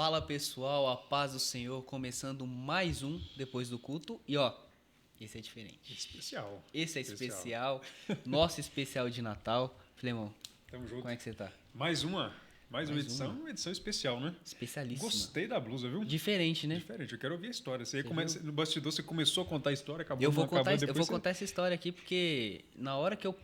Fala pessoal, a paz do Senhor, começando mais um depois do culto. E ó, esse é diferente. Especial. Esse é especial, nosso especial de Natal. Filemão, Tamo junto. como é que você tá? Mais uma edição, uma edição especial, né? Especialíssima. Gostei da blusa, viu? Diferente, né? Diferente, eu quero ouvir a história. Você começa, no bastidor você começou a contar a história, acabou Eu vou não acabou, contar, contar essa história aqui porque na hora que eu...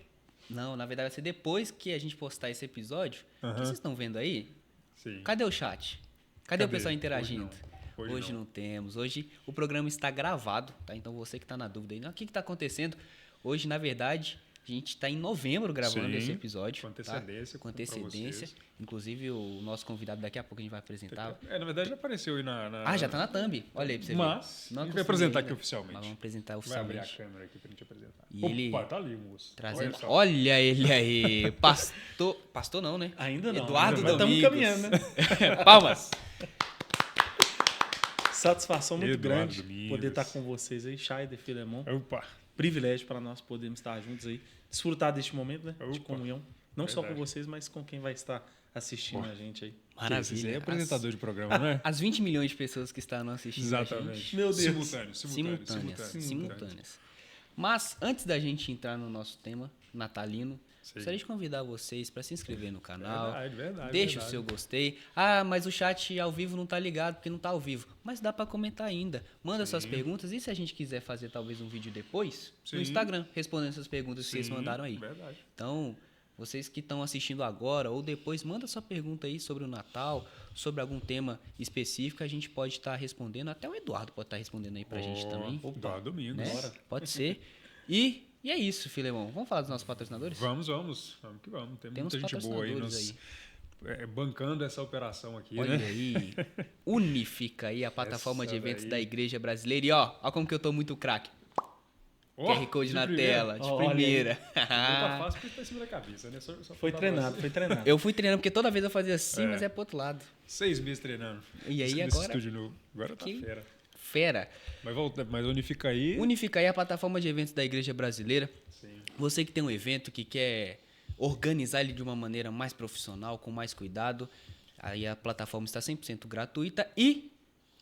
Não, na verdade vai ser depois que a gente postar esse episódio. O que vocês estão vendo aí? Sim. Cadê o chat? Cadê o pessoal interagindo? Hoje não temos. Hoje o programa está gravado, tá? Então você que está na dúvida aí, o que está acontecendo? Hoje, na verdade, a gente está em novembro gravando esse episódio. Com antecedência. Tá? Com antecedência. Inclusive, o nosso convidado daqui a pouco a gente vai apresentar. Na verdade já apareceu aí na... já tá na thumb. Olha aí pra você ver. Mas a gente vai apresentar aqui oficialmente. Mas vamos apresentar Vai oficialmente. abrir a câmera aqui pra gente apresentar. E ele tá ali, moço. Trazendo... Olha ele aí. Pastor não, né? Ainda não. Eduardo Ainda Domingos. estamos caminhando, né? Palmas. Satisfação muito Eduardo grande Domingos. poder estar com vocês aí, Scheider, Filemon. Opa. Privilégio para nós podermos estar juntos aí, desfrutar deste momento, né, de Opa. comunhão. Não só com Verdade. vocês, mas com quem vai estar assistindo a gente aí. Você Maravilha. é apresentador de programa, né? As 20 milhões de pessoas que estão assistindo a gente. Exatamente. Meu Deus. Simultâneas. Mas antes da gente entrar no nosso tema natalino, gostaria de convidar vocês para se inscrever no canal. Verdade. Deixa o seu gostei. Ah, mas o chat ao vivo não tá ligado porque não tá ao vivo. Mas dá para comentar ainda. Manda suas perguntas e se a gente quiser fazer talvez um vídeo depois no Instagram respondendo essas perguntas que vocês mandaram aí. Verdade. Então, vocês que estão assistindo agora ou depois, manda sua pergunta aí sobre o Natal, sobre algum tema específico, a gente pode estar respondendo. Até o Eduardo pode estar respondendo aí pra gente também. Eduardo Domingos. Né? Pode ser. E é isso, Filemão. Vamos falar dos nossos patrocinadores? Vamos que vamos. Tem Temos muita gente boa aí, patrocinadores bancando essa operação aqui, Olha né? aí. Unifica aí a plataforma Essa de eventos daí. da Igreja Brasileira. E ó como que eu tô muito craque. QR Code de na primeira. tela, de Olha aí. primeira. Não tá fácil porque tá em cima da cabeça, né? Só Foi tá treinado. Eu fui treinando, porque toda vez eu fazia assim, mas é pro outro lado. 6 meses treinando. E aí Nesse agora... estúdio novo. Agora tá Que- fera. Fera. Mas unifica aí. Unifica aí a plataforma de eventos da Igreja Brasileira. Sim. Você que tem um evento que quer organizar ele de uma maneira mais profissional, com mais cuidado, aí a plataforma está 100% gratuita e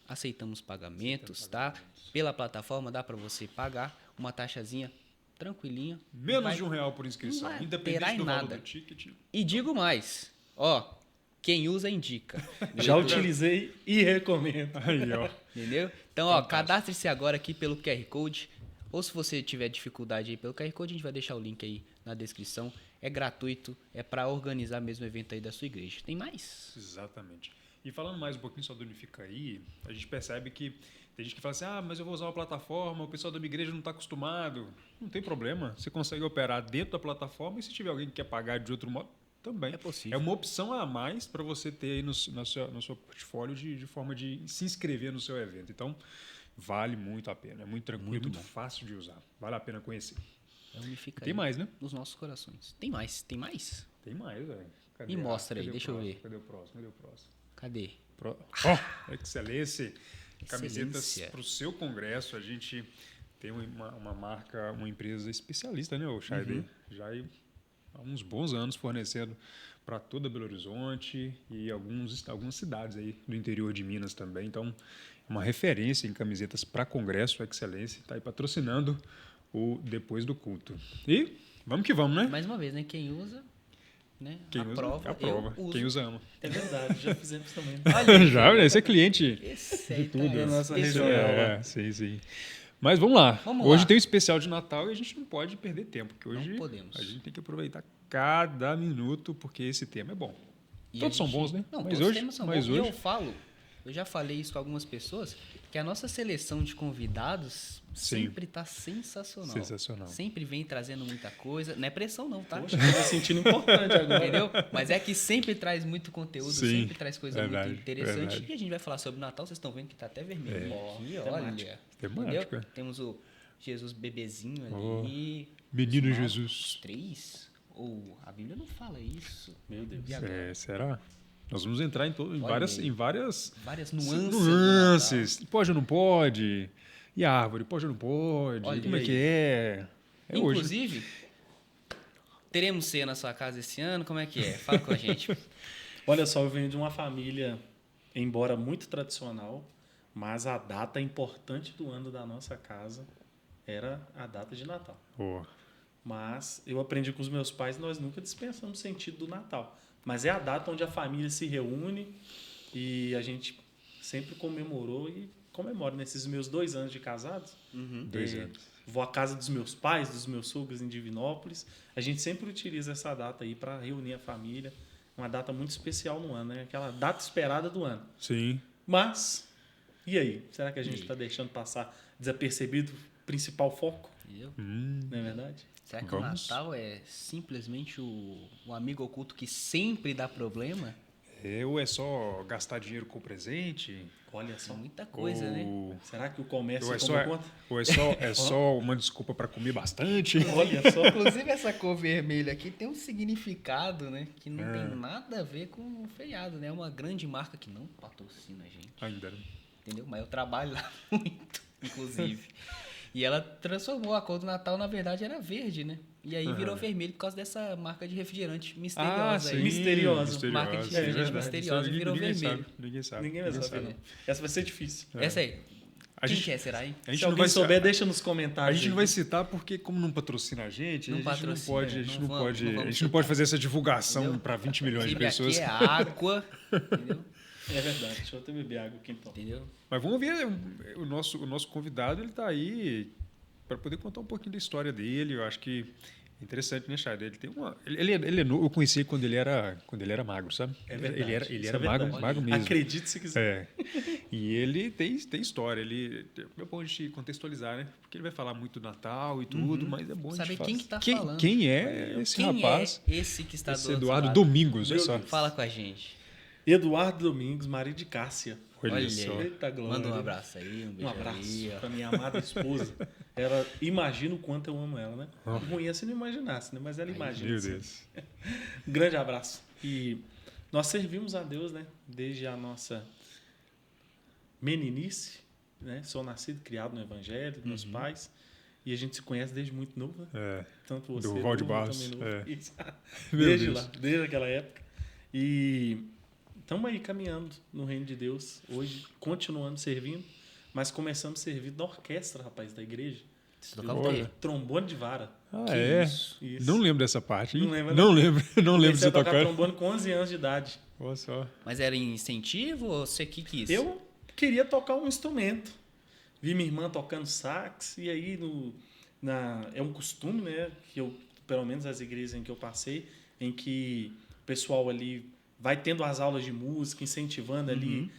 aceitamos pagamentos, tá? Pela plataforma dá para você pagar uma taxazinha tranquilinha. Menos de R$1 por inscrição. não vai Independente terá em do valor nada. do ticket. E digo mais, ó, quem usa indica. Já utilizei e recomendo. Aí, ó. Entendeu? Então, ó, cadastre-se agora aqui pelo QR Code. Ou se você tiver dificuldade aí pelo QR Code, a gente vai deixar o link aí na descrição. É gratuito, é para organizar mesmo o evento aí da sua igreja. Tem mais? Exatamente. E falando mais um pouquinho só do Unifica aí, a gente percebe que tem gente que fala assim, mas eu vou usar uma plataforma, o pessoal da minha igreja não está acostumado. Não tem problema. Você consegue operar dentro da plataforma e se tiver alguém que quer pagar de outro modo, também. É possível. É uma opção a mais para você ter aí no seu portfólio de forma de se inscrever no seu evento. Então, vale muito a pena. É muito tranquilo, Muito muito bom. fácil de usar. Vale a pena conhecer. É Unifica Tem aí mais, né? nos nossos corações. Tem mais? Tem mais? Tem mais, velho. Me mostra aí, deixa eu ver. Cadê o próximo? Cadê? Excelência. Camisetas Excelência. para o seu congresso. A gente tem uma marca, uma empresa especialista, né, o Scheider? Já há uns bons anos fornecendo para toda Belo Horizonte e algumas cidades aí do interior de Minas também. Então, é uma referência em camisetas para congresso, Excelência. Está aí patrocinando o Depois do Culto. E vamos que vamos, né? Mais uma vez, né? Quem usa, né? Quem usa, aprova. aprova. Eu uso. Quem usa, ama. É verdade, já fizemos também. Já, esse é cliente. Esse aí tudo. tá, Da nossa esse região. é- Sim. Mas vamos lá. Vamos Hoje lá. tem o especial de Natal e a gente não pode perder tempo, porque hoje Não podemos. a gente tem que aproveitar cada minuto, porque esse tema é bom. E Todos a são gente- bons, né? Não, Mas todos os hoje- temas são mas bons. E hoje- eu já falei isso com algumas pessoas, que a nossa seleção de convidados Sim. sempre tá sensacional. Sensacional. Sempre vem trazendo muita coisa. Não é pressão não, tá? Poxa, tô me sentindo importante agora. Entendeu? Mas é que sempre traz muito conteúdo, Sim, sempre traz coisa verdade, muito interessante. verdade. E a gente vai falar sobre o Natal, vocês estão vendo que tá até vermelho aqui, temático. olha. Temático, Entendeu? é. Temos o Jesus bebezinho Oh, ali. Menino Os Jesus. 3? Ou a Bíblia não fala isso. Meu Deus. E agora? Será? Nós vamos entrar em Olha várias, aí. em várias Várias nuances. do nuances. Pode ou não pode? E árvore, pode ou não pode? Olha Como é aí. que é? É hoje. Inclusive, teremos ceia na sua casa esse ano? Como é que é? Fala com a gente. Olha só, eu venho de uma família embora muito tradicional, mas a data importante do ano da nossa casa era a data de Natal. Pô, Mas eu aprendi com os meus pais, nós nunca dispensamos o sentido do Natal. Mas é a data onde a família se reúne e a gente sempre comemorou e comemora. Nesses meus 2 anos de casados, 2 anos. vou à casa dos meus pais, dos meus sogros em Divinópolis. A gente sempre utiliza essa data aí para reunir a família. Uma data muito especial no ano, né? Aquela data esperada do ano. Sim. Mas, e aí? Será que a gente está deixando passar desapercebido o principal foco? Entendeu? Não é verdade? Será que Vamos. o Natal é simplesmente o amigo oculto que sempre dá problema? Ou é só gastar dinheiro com presente? Olha É só. muita coisa, né? ou... Será que o comércio Ou é tomou só, conta? é só uma desculpa para comer bastante? Olha só. Inclusive, essa cor vermelha aqui tem um significado, né? Que não tem nada a ver com o feriado, né? É uma grande marca que não patrocina a gente, Ainda não. entendeu? Mas eu trabalho lá muito, inclusive. E ela transformou a cor do Natal, na verdade, era verde, né? E aí virou vermelho por causa dessa marca de refrigerante misteriosa aí. Misteriosa. Marca de refrigerante refrigerante misteriosa Isso virou ninguém vermelho. Sabe, ninguém sabe. Ninguém vai saber, não. Essa vai ser difícil. Essa aí. A Quem gente- que é, será, hein? A gente Se não alguém vai souber, a deixa nos a comentários. gente não aí. vai citar porque como não patrocina a gente, Não a gente não patrocina, pode, a gente não não vamos- pode, não a vamos gente não pode fazer essa divulgação Entendeu? para 20 milhões de Inclusive, pessoas. aqui é água, entendeu? É verdade. Deixa eu até beber água aqui então. Entendeu? Mas vamos ver o nosso convidado, ele está aí para poder contar um pouquinho da história dele. Eu acho que é interessante, né, Chad? Ele tem uma, ele é novo. Eu conheci ele quando ele era magro, sabe? É verdade. Ele Isso era é verdade. magro mesmo. Acredite se quiser. É. E ele tem história. É bom a gente contextualizar, né? Porque ele vai falar muito do Natal e tudo, mas é bom a Saber gente quem que tá quem, falando. quem é esse Quem rapaz? é esse que está Esse do outro Eduardo lado? Domingos, olha Meu só. Deus. Fala com a gente. Eduardo Domingos, marido de Cássia. Olha Olha só. aí. Eita glória. Manda um abraço aí, um Um beijo abraço aí, ó. pra minha amada esposa. Ela imagina o quanto eu amo ela, né? O ruim é se não imaginasse, né? Mas ela imagina. Meu sim. Deus. Um grande abraço. E nós servimos a Deus, né? Desde a nossa meninice, né? Sou nascido, criado no Evangelho, meus pais. E a gente se conhece desde muito novo, né? É. Tanto você Do Valde novo, eu Barros, também novo. é. Isso. Meu Desde Deus. lá, desde aquela época. E estamos aí caminhando no reino de Deus. Hoje, continuando servindo, mas começamos a servir da orquestra, rapaz, da igreja. Você tocava o Olha. quê? Trombone de vara. Ah, Que é? isso? Isso. Não lembro dessa parte. Hein? Não lembra, Não lembro. Não lembro de Comecei você a tocar tocar. trombone com 11 anos de idade. Olha só. Mas era incentivo ou você que quis? Eu queria tocar um instrumento. Vi minha irmã tocando sax, e aí é um costume, né? Que eu, pelo menos as igrejas em que eu passei, em que o pessoal ali vai tendo as aulas de música, incentivando ali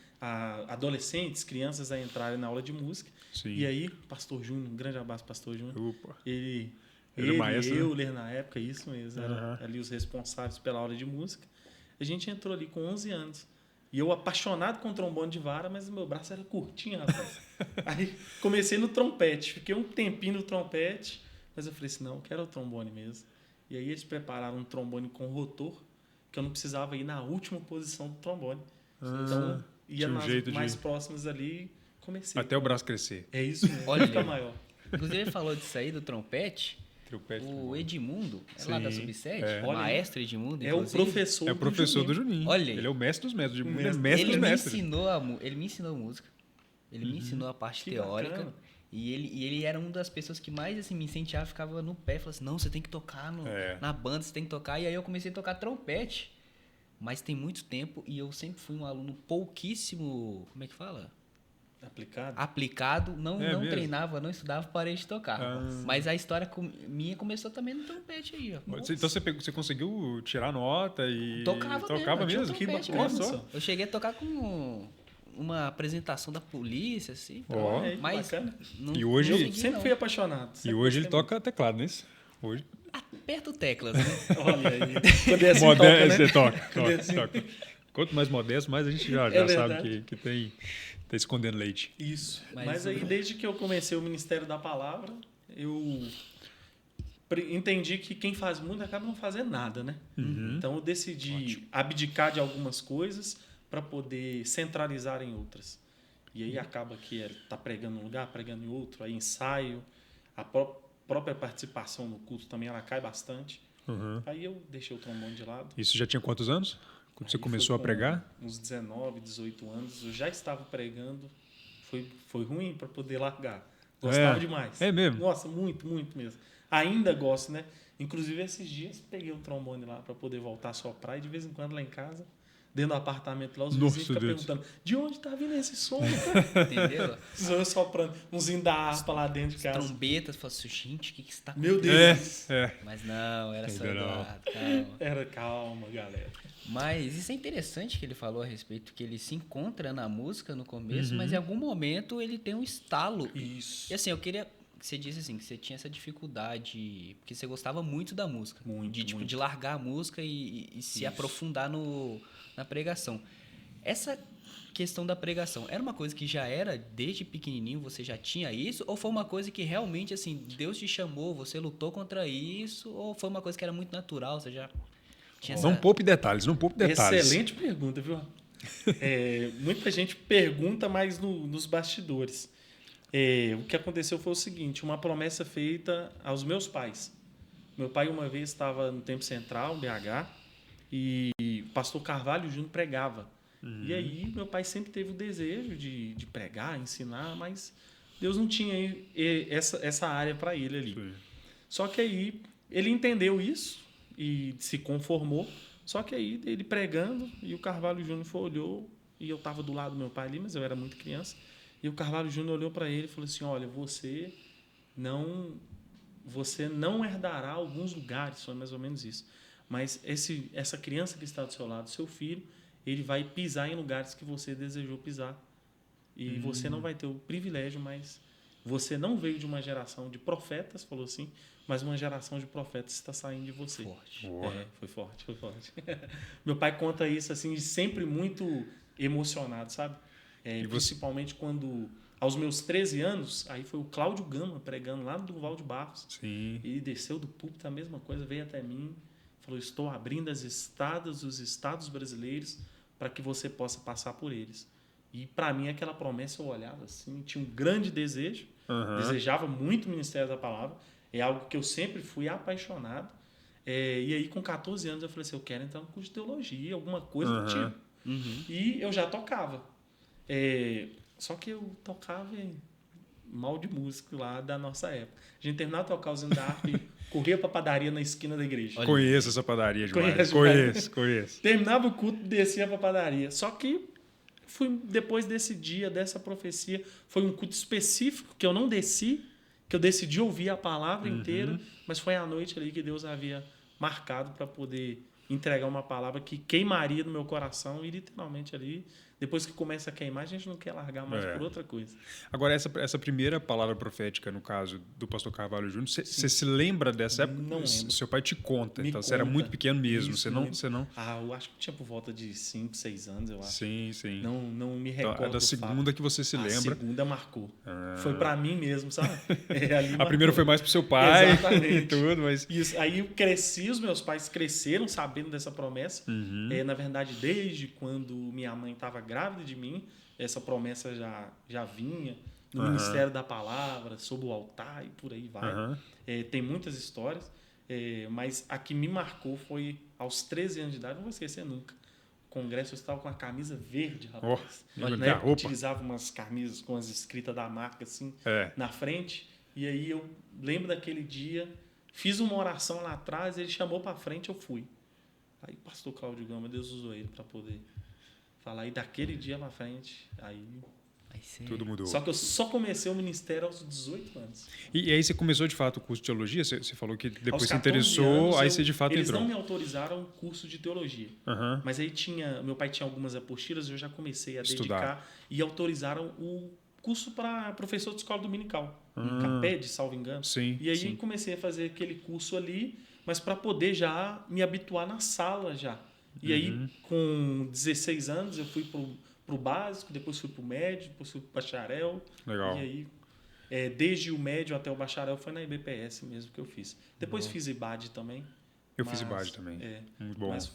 adolescentes, crianças a entrarem na aula de música. Sim. E aí, Pastor Júnior, um grande abraço, Pastor Júnior. Opa. Ele Era o maestro, e né? Euler, na época, isso mesmo, eram ali os responsáveis pela aula de música. A gente entrou ali com 11 anos. E eu apaixonado com trombone de vara, mas o meu braço era curtinho, rapaz. Aí comecei no trompete. Fiquei um tempinho no trompete, mas eu falei assim, não, eu quero o trombone mesmo. E aí eles prepararam um trombone com rotor, que eu não precisava ir na última posição do trombone. Então, ia tinha um nas jeito de- mais próximas ali, comecei. Até o braço crescer. É isso mesmo, Olha. fica maior. Inclusive, ele falou disso aí, do trompete. Trompete. O Edmundo, é lá da Sim, Sub-7, é. o maestro Edmundo, É o inclusive. professor É o professor do Juninho. Juninho. Olha aí. Ele é o mestre dos mestres. Ele é Mestre. mestre Ele dos me mestres. ensinou ele me ensinou música. Ele me ensinou a parte Que teórica. bacana. E ele era uma das pessoas que mais assim, me incentivava, ficava no pé. Falava assim, não, você tem que tocar É. na banda, você tem que tocar. E aí eu comecei a tocar trompete. Mas tem muito tempo e eu sempre fui um aluno pouquíssimo, como é que fala? Aplicado. Aplicado, não mesmo? treinava, não estudava, parei de tocar. Ah. Mas a história minha começou também no trompete aí, ó. Então você conseguiu tirar nota e Tocava tocava mesmo, mesmo? eu tinha um trompete Olha mesmo. só. Eu cheguei a tocar com uma apresentação da polícia, assim. Ó. Aí, Mas bacana. não, E hoje- não Eu segui, sempre não. fui apaixonado. E sempre hoje ele gostei toca teclado, não é isso? Hoje. Aperto teclas, né? muito. Olha aí. Quando é assim, Modesto, toca, né? você toca. Quando é toca, assim. toca. Quanto mais modesto, mais a gente já É sabe verdade. que tá escondendo leite. Isso. Mas Mas aí, desde que eu comecei o Ministério da Palavra, eu entendi que quem faz muito acaba não fazendo nada, né? Então eu decidi abdicar de algumas coisas para poder centralizar em outras. E aí acaba que tá pregando em um lugar, pregando em outro, aí ensaio, a própria participação no culto também ela cai bastante. Uhum. Aí eu deixei o trombone de lado. Isso já tinha quantos anos? Quando você começou a pregar? Uns 19, 18 anos, eu já estava pregando. Foi ruim para poder largar. Gostava demais. É mesmo? Nossa, muito, muito mesmo. Ainda gosto, né? Inclusive, esses dias, peguei o trombone lá para poder voltar a soprar e de vez em quando lá em casa, dentro do apartamento lá, os vizinhos ficam perguntando de onde tá vindo esse som? Entendeu? Eu soprando umzinho da harpa lá dentro de casa. Trombetas, falou assim, gente, o que está Meu acontecendo? Deus! Mas não, era só Ainda não. Eduardo, calma. Era calma, galera. Mas isso é interessante que ele falou a respeito, que ele se encontra na música no começo, mas em algum momento ele tem um estalo. Isso. E assim, eu queria que você disse assim, que você tinha essa dificuldade, porque você gostava muito da música. Muito, tipo, muito. de largar a música e se Isso. aprofundar na pregação. Essa questão da pregação, era uma coisa que já era desde pequenininho, você já tinha isso? Ou foi uma coisa que realmente, assim, Deus te chamou, você lutou contra isso? Ou foi uma coisa que era muito natural, você já tinha Não poupe detalhes, não poupe detalhes. Excelente pergunta, viu? Muita gente pergunta, mas nos bastidores. O que aconteceu foi o seguinte, uma promessa feita aos meus pais. Meu pai uma vez estava no Tempo Central, BH, e o pastor Carvalho Júnior pregava. E aí meu pai sempre teve o desejo de pregar, ensinar, mas Deus não tinha essa área para ele ali. Sim. Só que aí ele entendeu isso e se conformou. Só que aí ele pregando e o Carvalho Júnior olhou e eu estava do lado do meu pai ali, mas eu era muito criança. E o Carvalho Júnior olhou para ele e falou assim, olha, você não herdará alguns lugares, foi mais ou menos isso. Mas essa criança que está do seu lado, seu filho, ele vai pisar em lugares que você desejou pisar. E você não vai ter o privilégio, mas você não veio de uma geração de profetas, falou assim, mas uma geração de profetas está saindo de você. forte. Foi forte. Meu pai conta isso assim, sempre muito emocionado, sabe? Principalmente quando, aos meus 13 anos, aí foi o Cláudio Gama pregando lá no Durval de Barros. Sim. Ele desceu do púlpito, a mesma coisa, veio até mim, falou, estou abrindo as estradas dos estados brasileiros para que você possa passar por eles. E para mim aquela promessa eu olhava assim, tinha um grande desejo, desejava muito o ministério da palavra, é algo que eu sempre fui apaixonado. E aí com 14 anos eu falei assim, eu quero entrar no curso de teologia, alguma coisa do tipo. E eu já tocava. Só que eu tocava mal de músico lá da nossa época. A gente terminava de tocar o da harpa e corria para a padaria na esquina da igreja. Olha, Conheço essa padaria demais. Conheço. Terminava o culto e descia para a padaria. Só que depois desse dia, dessa profecia, foi um culto específico que eu não desci, que eu decidi ouvir a palavra inteira, mas foi à noite ali que Deus havia marcado para poder entregar uma palavra que queimaria no meu coração e literalmente ali, depois que começa a queimar, a gente não quer largar mais por outra coisa. Agora, essa primeira palavra profética, no caso do pastor Carvalho Júnior, você se lembra dessa época? Não lembro. Seu pai te conta, Me então você era conta. muito pequeno mesmo, Isso, você não... eu acho que tinha por volta de 5, 6 anos, eu acho. Sim. Não me Então, recordo é da do segunda fato. que você se A lembra. segunda marcou. Foi para mim mesmo, sabe? A primeira foi mais pro seu pai Exatamente. e tudo, mas... Isso. Aí eu cresci, os meus pais cresceram sabendo dessa promessa. Na verdade, desde quando minha mãe estava grávida de mim, essa promessa já vinha no Ministério da Palavra, sob o altar e por aí vai. Tem muitas histórias, mas a que me marcou foi aos 13 anos de idade, não vou esquecer nunca. O congresso eu estava com a camisa verde, rapaz. Na época, eu utilizava umas camisas com as escritas da marca assim na frente. E aí eu lembro daquele dia, fiz uma oração lá atrás, ele chamou para frente, eu fui. Aí o pastor Cláudio Gama, Deus usou ele para poder falar. E daquele dia para frente, aí tudo mudou. Só que eu só comecei o ministério aos 18 anos. E aí você começou de fato o curso de teologia? Você falou que depois Aos se interessou, anos, aí você de fato eles entrou. não me autorizaram o curso de teologia. Mas aí meu pai tinha algumas apostilas, eu já comecei a dedicar e autorizaram o curso para professor de escola dominical, em Caped, salvo engano. Sim, e aí comecei a fazer aquele curso ali, mas para poder já me habituar na sala já. E aí, com 16 anos, eu fui pro básico, depois fui pro médio, depois fui pro bacharel. Legal. E aí, desde o médio até o bacharel, foi na IBPS mesmo que eu fiz. Depois fiz IBAD também. Eu fiz IBAD também. Muito bom. Mas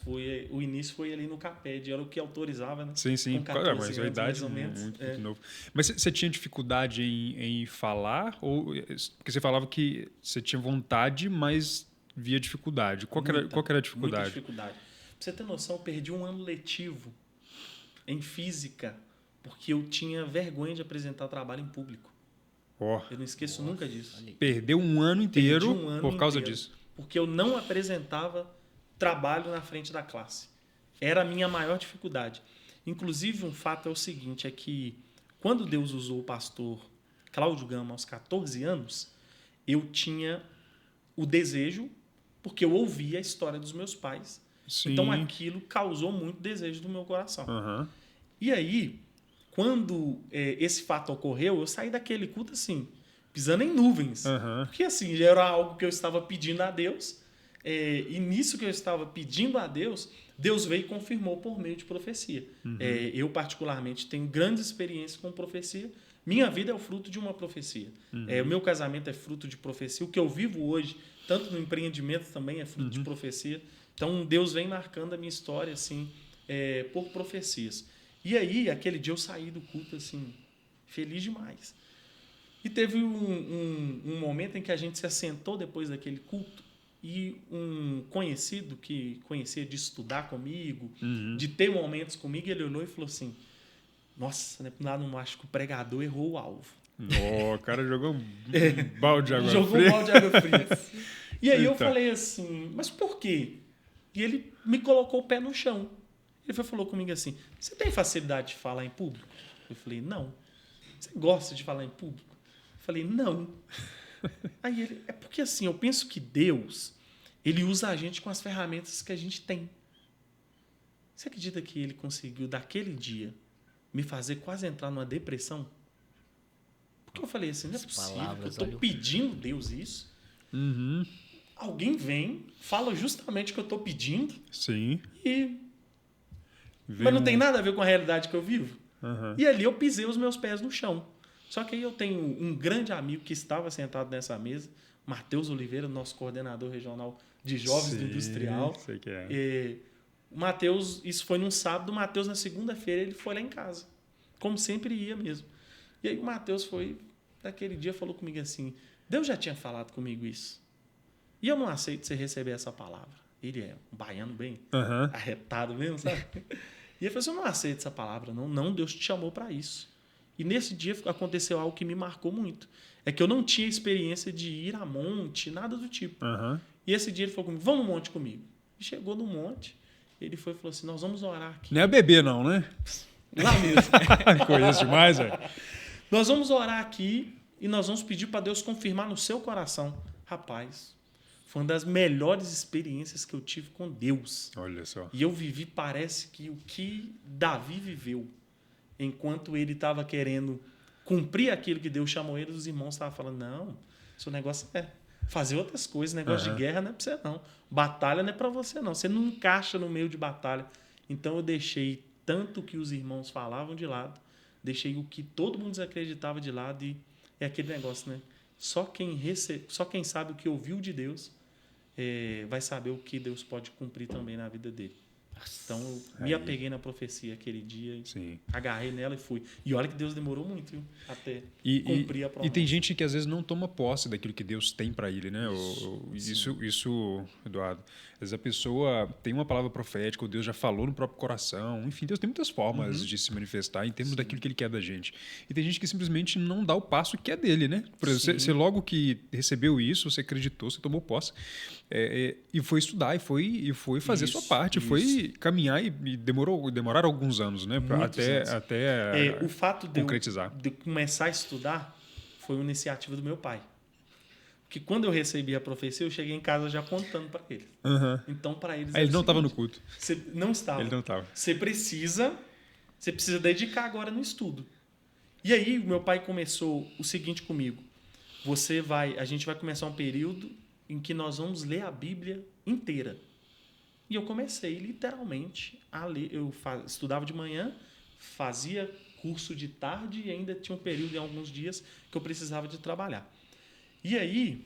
o início foi ali no CAPED, era o que autorizava, né? Sim. Com 14 mas a anos, idade mais ou menos. muito novo. Mas você tinha dificuldade em falar? Porque você falava que você tinha vontade, mas via dificuldade. Qual que era a dificuldade? Muita dificuldade. você ter noção, eu perdi um ano letivo em física porque eu tinha vergonha de apresentar trabalho em público. Ó, Eu não esqueço nunca disso. perdeu um ano inteiro Perdi um ano por causa inteiro, disso. porque eu não apresentava trabalho na frente da classe. Era a minha maior dificuldade. Inclusive, um fato é o seguinte, é que quando Deus usou o pastor Cláudio Gama aos 14 anos, eu tinha o desejo, porque eu ouvia a história dos meus pais. Sim. Então, aquilo causou muito desejo do meu coração. Aham. E aí, quando esse fato ocorreu, eu saí daquele culto assim, pisando em nuvens. Aham. Porque assim, já era algo que eu estava pedindo a Deus. E nisso que eu estava pedindo a Deus, Deus veio e confirmou por meio de profecia. Eu, particularmente, tenho grandes experiências com profecia. Minha vida é o fruto de uma profecia. O meu casamento é fruto de profecia. O que eu vivo hoje, tanto no empreendimento também, é fruto de profecia. Então, Deus vem marcando a minha história assim, por profecias. E aí, aquele dia eu saí do culto assim, feliz demais. E teve um momento em que a gente se assentou depois daquele culto e um conhecido que conhecia de estudar comigo, de ter momentos comigo, ele olhou e falou assim, nossa, né, nada, não acho que o pregador errou o alvo. Ó, o cara jogou um balde de água Jogou fria. um balde de água fria. E aí eu Eita. falei assim, mas por quê? E ele me colocou o pé no chão. Ele falou comigo assim, você tem facilidade de falar em público? Eu falei, não. Você gosta de falar em público? Eu falei, não. Aí ele, é porque assim, eu penso que Deus, ele usa a gente com as ferramentas que a gente tem. Você acredita que ele conseguiu, daquele dia, me fazer quase entrar numa depressão? Porque eu falei assim, não é possível que eu palavras, estou olha o- pedindo Deus isso. Uhum. Alguém vem, fala justamente o que eu estou pedindo Sim. e... Veio Mas não tem um- nada a ver com a realidade que eu vivo. Aham. E ali eu pisei os meus pés no chão. Só que aí eu tenho um grande amigo que estava sentado nessa mesa, Matheus Oliveira, nosso coordenador regional de jovens do Sim, Industrial. sei que é. O Matheus, isso foi num sábado, o Matheus na segunda-feira ele foi lá em casa. Como sempre ia mesmo. E aí o Matheus foi, naquele dia, falou comigo assim, Deus já tinha falado comigo isso. E eu não aceito você receber essa palavra. Ele é um baiano bem Aham. arretado mesmo, sabe? E ele falou assim, eu não aceito essa palavra, não. Não, Deus te chamou para isso. E nesse dia aconteceu algo que me marcou muito. É que eu não tinha experiência de ir a monte, nada do tipo. Aham. E esse dia ele falou comigo, vamos no monte comigo. E chegou no monte, ele foi e falou assim, nós vamos orar aqui. Não é bebê, não, né? Lá mesmo. Conheço demais, velho. Nós vamos orar aqui e nós vamos pedir para Deus confirmar no seu coração. Rapaz, foi uma das melhores experiências que eu tive com Deus. Olha só. E eu vivi, parece que o que Davi viveu, enquanto ele estava querendo cumprir aquilo que Deus chamou ele, os irmãos estavam falando, não, seu negócio é fazer outras coisas, negócio de guerra não é para você não, batalha não é para você não, você não encaixa no meio de batalha. Então eu deixei tanto o que os irmãos falavam de lado, deixei o que todo mundo desacreditava de lado e é aquele negócio, né? Só quem sabe o que ouviu de Deus vai saber o que Deus pode cumprir também na vida dele. Então, eu me apeguei na profecia aquele dia, e Sim. agarrei nela e fui. E olha que Deus demorou muito, viu? Até E, cumprir a e promessa. tem gente que às vezes não toma posse daquilo que Deus tem para ele, né? Isso, Eduardo. Às vezes a pessoa tem uma palavra profética, ou Deus já falou no próprio coração. Enfim, Deus tem muitas formas de se manifestar em termos daquilo que ele quer da gente. E tem gente que simplesmente não dá o passo que é dele, né? Por exemplo, você logo que recebeu isso, você acreditou, você tomou posse, e foi estudar, e foi fazer a sua parte, foi caminhar e demoraram alguns anos, né? Muitos anos. Até O fato de concretizar. de começar a estudar foi uma iniciativa do meu pai. Porque quando eu recebi a profecia, eu cheguei em casa já contando para eles. Aham. Então, para eles. Aí ele não estava no culto. Você não estava. Ele não estava. Você precisa dedicar agora no estudo. E aí, o meu pai começou o seguinte comigo. A gente vai começar um período em que nós vamos ler a Bíblia inteira. E eu comecei, literalmente, a ler. Eu estudava de manhã, fazia curso de tarde e ainda tinha um período em alguns dias que eu precisava de trabalhar. E aí,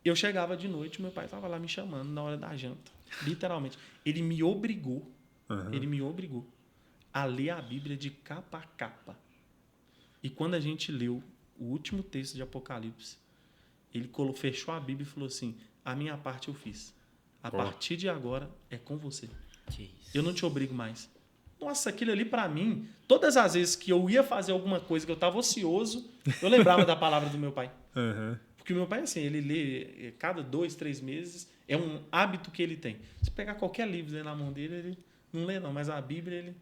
eu chegava de noite, meu pai estava lá me chamando na hora da janta. Literalmente. Ele me obrigou a ler a Bíblia de capa a capa. E quando a gente leu o último texto de Apocalipse, ele fechou a Bíblia e falou assim, a minha parte eu fiz. A partir de agora é com você. Que isso. Eu não te obrigo mais. Nossa, aquilo ali pra mim, todas as vezes que eu ia fazer alguma coisa que eu tava ocioso, eu lembrava da palavra do meu pai. Aham. Porque o meu pai, assim, ele lê cada 2, 3 meses, é um hábito que ele tem. Se pegar qualquer livro aí na mão dele, ele não lê não, mas a Bíblia, ele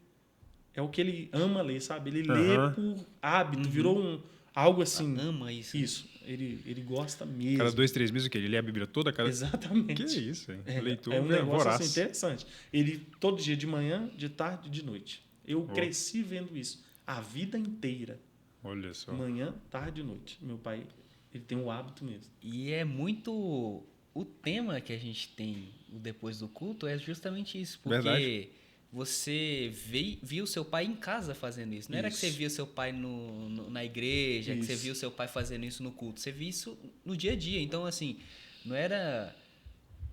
é o que ele ama ler, sabe? Ele lê por hábito, virou algo assim. Ama isso. Isso, ele gosta mesmo. Cada 2, 3 meses o quê? Ele lê a Bíblia toda? Exatamente. Que isso, hein? Leitor É um negócio voraz. assim, interessante. Ele, todo dia, de manhã, de tarde e de noite. Eu cresci vendo isso. A vida inteira. Olha só. Manhã, tarde e noite. Meu pai, ele tem um hábito mesmo. E é muito... O tema que a gente tem depois do culto é justamente isso. Porque Verdade. você viu seu pai em casa fazendo isso. Não era que você via seu pai na igreja, que você viu seu pai fazendo isso no culto. Você via isso no dia a dia. Então, assim, não era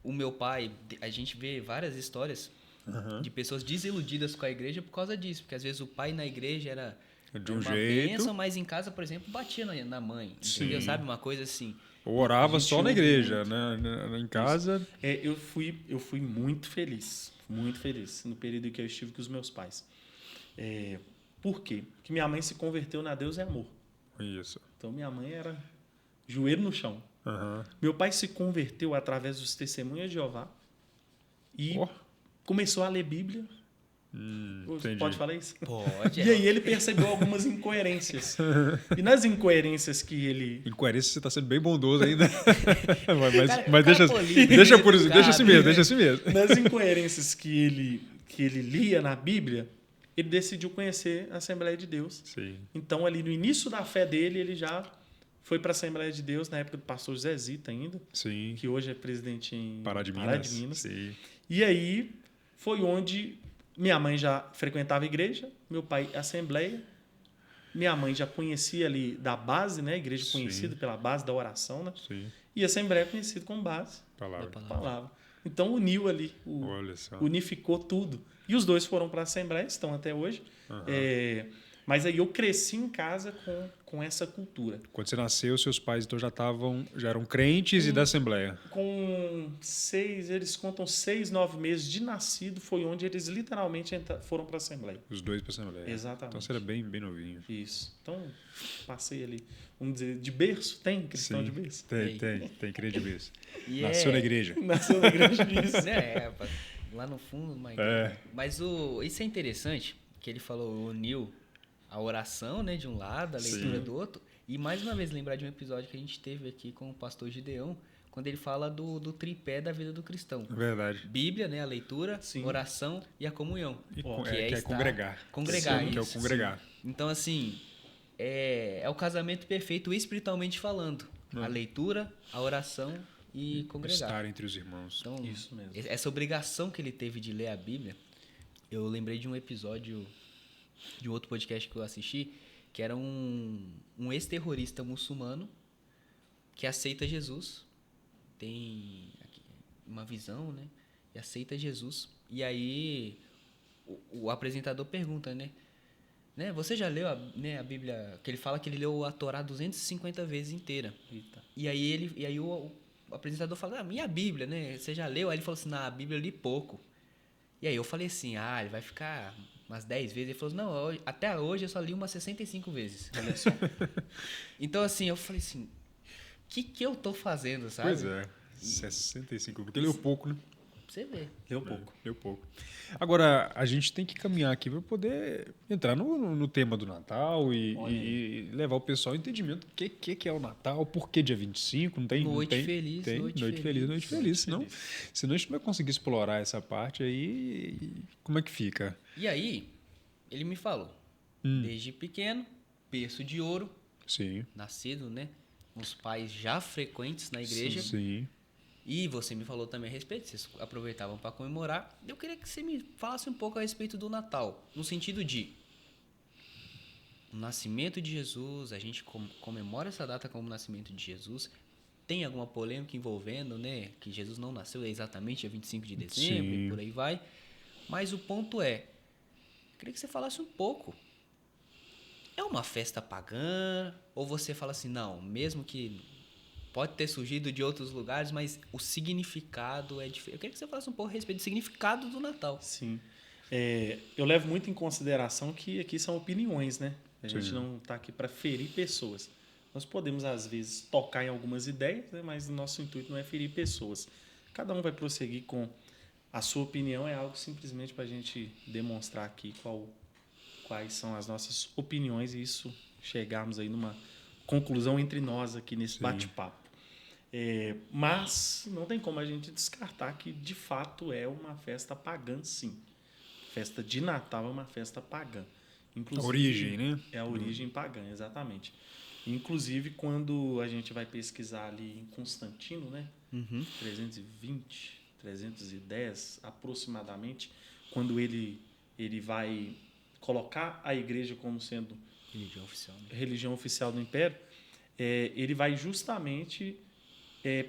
o meu pai... A gente vê várias histórias de pessoas desiludidas com a igreja por causa disso. Porque, às vezes, o pai na igreja era De um uma jeito. bênção, mas em casa, por exemplo, batia na mãe. Sim. Entendeu? Sabe? Uma coisa assim... Ou orava A gente só na ouve igreja, muito. né? Em casa. Eu fui muito feliz no período em que eu estive com os meus pais. Por quê? Porque minha mãe se converteu na Deus é Amor. Isso. Então, minha mãe era joelho no chão. Aham. Meu pai se converteu através dos testemunhos de Jeová e Ó. começou a ler Bíblia. Entendi. Pode falar isso? Pode. E aí ele percebeu algumas incoerências. E nas incoerências que ele... Incoerência, você está sendo bem bondoso ainda. Cara, mas o deixa, cara político, deixa educado, assim mesmo, né? deixa assim mesmo. Nas incoerências que ele lia na Bíblia, ele decidiu conhecer a Assembleia de Deus. Sim. Então, ali no início da fé dele, ele já foi para a Assembleia de Deus, na época do pastor José Zita ainda, Sim. que hoje é presidente em Pará de Minas. Sim. E aí foi onde minha mãe já frequentava a igreja, meu pai a Assembleia. Minha mãe já conhecia ali da base, né? A igreja Sim. conhecida pela base da oração, né? Sim. E a Assembleia conhecida como base Palavra. da palavra. Então uniu ali, Olha só. unificou tudo. E os dois foram para a Assembleia, estão até hoje. Mas aí eu cresci em casa com essa cultura. Quando você nasceu, seus pais então já eram crentes e da Assembleia. Com eles contam 6, 9 meses de nascido, foi onde eles literalmente foram para a Assembleia. Os dois para a Assembleia. Exatamente. Então você era bem, bem novinho. Isso. Então, passei ali, vamos dizer, de berço. Tem cristão Sim. de berço? Tem crente de berço. E Nasceu na igreja. Nasceu na igreja disso. Lá no fundo, mas, É. mas isso é interessante, que ele falou, uniu a oração, né, de um lado, a leitura Sim. do outro, e mais uma vez lembrar de um episódio que a gente teve aqui com o pastor Gideão, quando ele fala do tripé da vida do cristão. Verdade. Bíblia, né, a leitura, Sim. oração e a comunhão. E que que é estar- congregar. Congregar, Sim, que é o isso. congregar. Então, assim, é o casamento perfeito espiritualmente falando. A leitura, a oração e congregar. Estar entre os irmãos. Então, Isso mesmo. essa obrigação que ele teve de ler a Bíblia, eu lembrei de um episódio de um outro podcast que eu assisti, que era um ex-terrorista muçulmano que aceita Jesus, tem uma visão, né? E aceita Jesus. E aí o apresentador pergunta, né? Você já leu a Bíblia? Que ele fala que ele leu a Torá 250 vezes inteira. Eita. E aí o apresentador fala, e a Bíblia, né? Você já leu? Aí ele falou assim, a Bíblia eu li pouco. E aí eu falei assim, ele vai ficar umas 10 vezes. Ele falou, não, até hoje eu só li umas 65 vezes. Olha só. Então, assim, eu falei assim, o que eu tô fazendo, sabe? Pois é. 65. Porque leu pouco, né? Pra você ver. Leu pouco. Leu pouco. Agora, a gente tem que caminhar aqui para poder entrar no tema do Natal e levar o pessoal ao entendimento do que é o Natal, por que dia 25, não tem? Noite não tem, feliz, tem, noite noite feliz. noite feliz. Senão a gente não vai conseguir explorar essa parte aí. Como é que fica? E aí, ele me falou, desde pequeno, berço de ouro, Sim. nascido, né? Uns pais já frequentes na igreja. Sim. E você me falou também a respeito, vocês aproveitavam para comemorar. Eu queria que você me falasse um pouco a respeito do Natal, no sentido de o nascimento de Jesus, a gente comemora essa data como o nascimento de Jesus. Tem alguma polêmica envolvendo, né, que Jesus não nasceu exatamente dia 25 de dezembro Sim. e por aí vai. Mas o ponto é, eu queria que você falasse um pouco. É uma festa pagã? Ou você fala assim, não, mesmo que pode ter surgido de outros lugares, mas o significado é diferente. Eu queria que você falasse um pouco a respeito do significado do Natal. Sim. Eu levo muito em consideração que aqui são opiniões, né? A gente não está aqui para ferir pessoas. Nós podemos, às vezes, tocar em algumas ideias, né? Mas o nosso intuito não é ferir pessoas. Cada um vai prosseguir com a sua opinião, é algo simplesmente para a gente demonstrar aqui quais são as nossas opiniões e isso chegarmos aí numa conclusão entre nós aqui nesse bate-papo. Mas não tem como a gente descartar que, de fato, é uma festa pagã, sim. Festa de Natal é uma festa pagã. Inclusive, a origem, né? É a origem pagã, exatamente. Inclusive, quando a gente vai pesquisar ali em Constantino, né? 320, 310 aproximadamente, quando ele vai colocar a igreja como sendo religião oficial do Império, ele vai justamente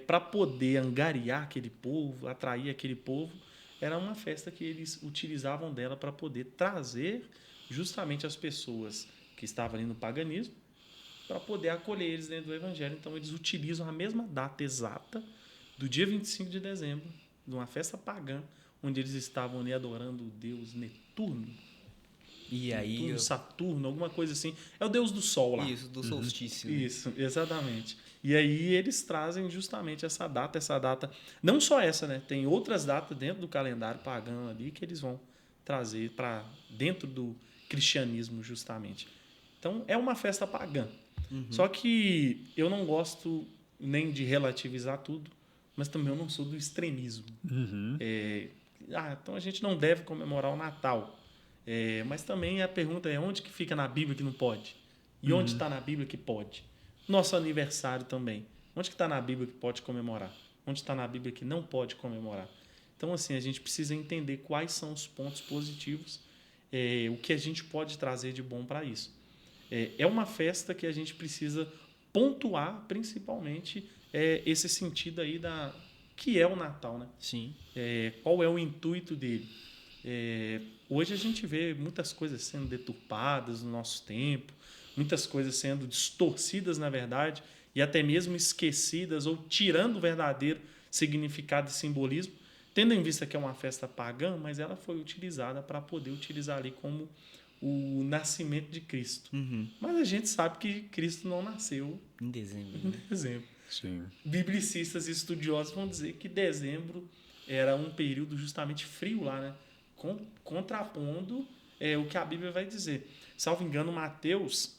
para poder angariar aquele povo, atrair aquele povo, era uma festa que eles utilizavam dela para poder trazer justamente as pessoas que estavam ali no paganismo para poder acolher eles dentro do evangelho. Então, eles utilizam a mesma data exata do dia 25 de dezembro, de uma festa pagã, onde eles estavam ali adorando o deus Netuno. E aí... Netuno, Saturno, alguma coisa assim. É o deus do sol lá. Isso, do solstício. Né? Isso, exatamente. E aí eles trazem justamente essa data. Não só essa, né? Tem outras datas dentro do calendário pagão ali que eles vão trazer para dentro do cristianismo, justamente. Então, é uma festa pagã. Só que eu não gosto nem de relativizar tudo, mas também eu não sou do extremismo. Então a gente não deve comemorar o Natal. Mas também a pergunta é onde que fica na Bíblia que não pode? E onde está na Bíblia que pode? Nosso aniversário também. Onde que está na Bíblia que pode comemorar? Onde está na Bíblia que não pode comemorar? Então, assim, a gente precisa entender quais são os pontos positivos, o que a gente pode trazer de bom para isso. É uma festa que a gente precisa pontuar, principalmente, esse sentido aí que é o Natal, né? Sim. Qual é o intuito dele? Hoje a gente vê muitas coisas sendo deturpadas no nosso tempo, muitas coisas sendo distorcidas, na verdade, e até mesmo esquecidas ou tirando o verdadeiro significado e simbolismo, tendo em vista que é uma festa pagã, mas ela foi utilizada para poder utilizar ali como o nascimento de Cristo. Mas a gente sabe que Cristo não nasceu em dezembro. Em dezembro. Sim. Biblicistas e estudiosos vão dizer que dezembro era um período justamente frio lá, né? Contrapondo o que a Bíblia vai dizer. Salvo engano, Mateus,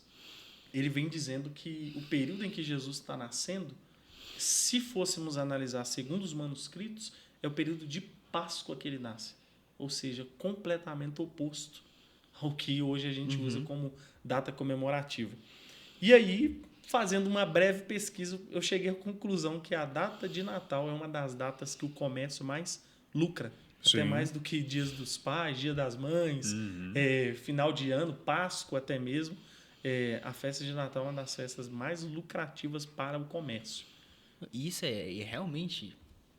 ele vem dizendo que o período em que Jesus está nascendo, se fôssemos analisar segundo os manuscritos, é o período de Páscoa que ele nasce. Ou seja, completamente oposto ao que hoje a gente usa como data comemorativa. E aí, fazendo uma breve pesquisa, eu cheguei à conclusão que a data de Natal é uma das datas que o comércio mais lucra. Sim. Até mais do que Dias dos Pais, Dia das Mães, final de ano, Páscoa até mesmo. A festa de Natal é uma das festas mais lucrativas para o comércio. Isso realmente...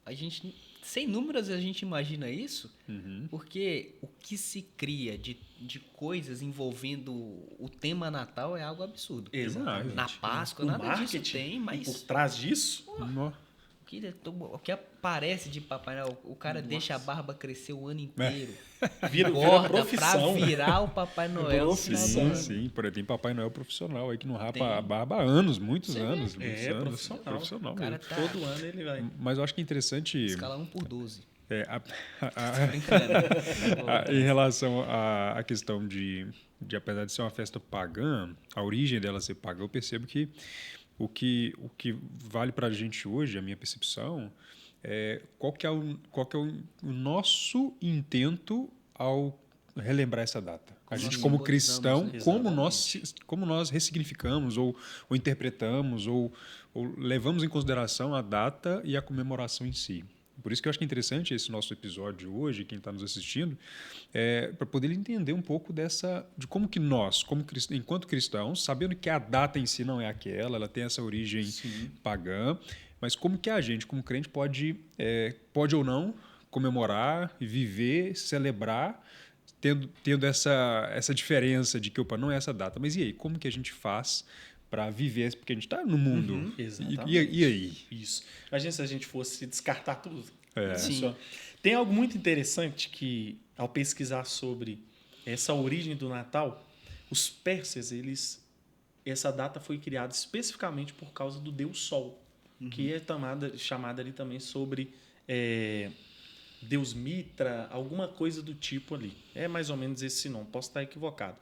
A gente, sem números, a gente imagina isso, porque o que se cria de coisas envolvendo o tema Natal é algo absurdo. Exatamente. Na Páscoa, nada disso tem, mas... Por trás disso... O que aparece de Papai Noel, o cara deixa a barba crescer o ano inteiro. Vira pra profissão, virar o Papai Noel. Sim. Tem Papai Noel profissional aí que não rapa a barba há anos, muitos anos. Profissional. O cara tá... Todo ano ele vai. Mas eu acho que é interessante... Escala 1/12. Em relação à questão de apesar de ser uma festa pagã, a origem dela ser pagã, eu percebo que o que vale para a gente hoje, a minha percepção, qual que é o nosso intento ao relembrar essa data. A gente, como cristão, como nós ressignificamos ou interpretamos ou levamos em consideração a data e a comemoração em si. Por isso que eu acho que é interessante esse nosso episódio hoje, quem está nos assistindo, para poder entender um pouco de como que nós, enquanto cristãos, sabendo que a data em si não é aquela, ela tem essa origem pagã, mas como que a gente, como crente, pode ou não comemorar, viver, celebrar, tendo essa diferença de que, não é essa data. Mas e aí, como que a gente faz para viver, porque a gente está no mundo. Exatamente. E aí? Isso. Imagina se a gente fosse descartar tudo. É. Sim. Tem algo muito interessante que, ao pesquisar sobre essa origem do Natal, os persas, essa data foi criada especificamente por causa do deus Sol, que é chamada ali também sobre Deus Mitra, alguma coisa do tipo ali. É mais ou menos esse nome, posso estar equivocado.